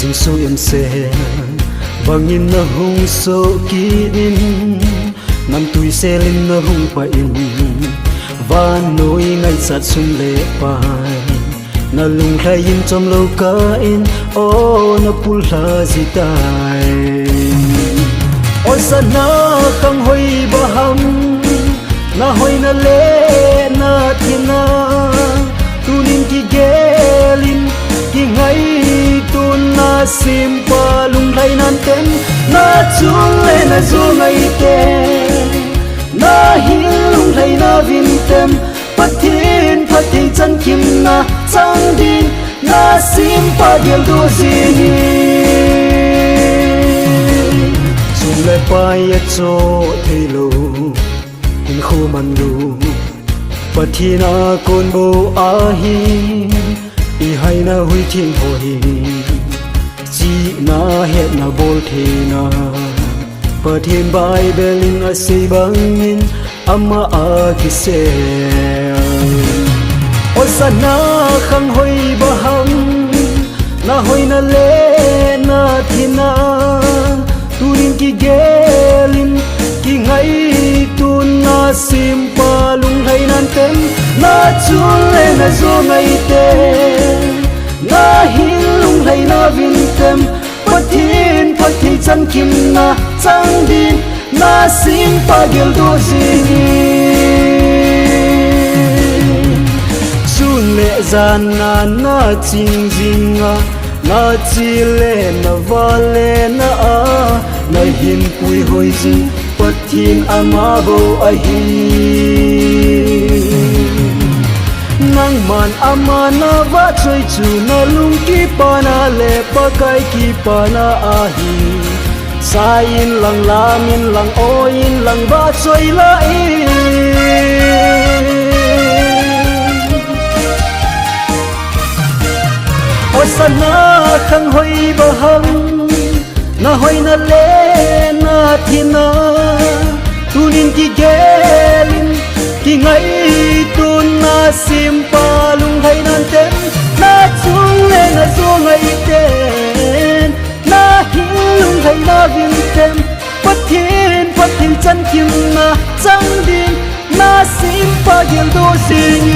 dùng số em xe bằng nhìn na hung số ký in năm tuổi xe lên na hung pa in và nỗi ngày sát sum lệ pai na lung khai in trong lâu cả in ô na pula gì tai ôi sa na khang hoi ba ham na hoi na le na thiên na tunin ki gelin ki ngai tun na sim pa lung lai nan ten na chung le na zu ngai te na hi lung lai na vin tem pathin pathin chan kim na chang din na sim pa gel do zini chung le pa ya cho thelo in khu man lu pathina kon bo a hi i hai na hui thiên ho hi chi na het na bol the na pathin bai belin a si bangin ama a ki se o sana khang hoi ba ham na hoi na le na thina turin ki gelin ki ngai tun na sim pa lung hai nan tem na chun le na zo ngai te na hin lung hai na vin tem pathin pathin chan kim na chang din na sim pa gel do zini chun le zan na ching jinga na chi le na va le na a na hin pui hoi jing pathin ama bo a hi nang man ama na va choi chu na lung ki pa na le pa kai ki pa na a hi sa in lang la min lang o in lang va choi la i o sana khang hoi ba ham na hoi na le na thina tunin ki gelin ki ngai tun na sim pa lung hai nan ten na chung le na zo ngai ten na hin lung hai na vin ten pathin chan kim na chang din na sim pa gel do sing